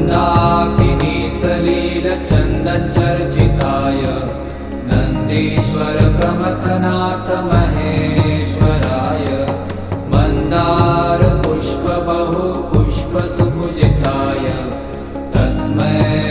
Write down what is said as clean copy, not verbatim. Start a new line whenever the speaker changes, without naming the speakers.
मन्दाकिनी सलीलचन्दनचर्चिताय नन्दीश्वर प्रमथनाथ महेश्वराय मन्दार पुष्प बहु पुष्प सुपूजिताय तस्मै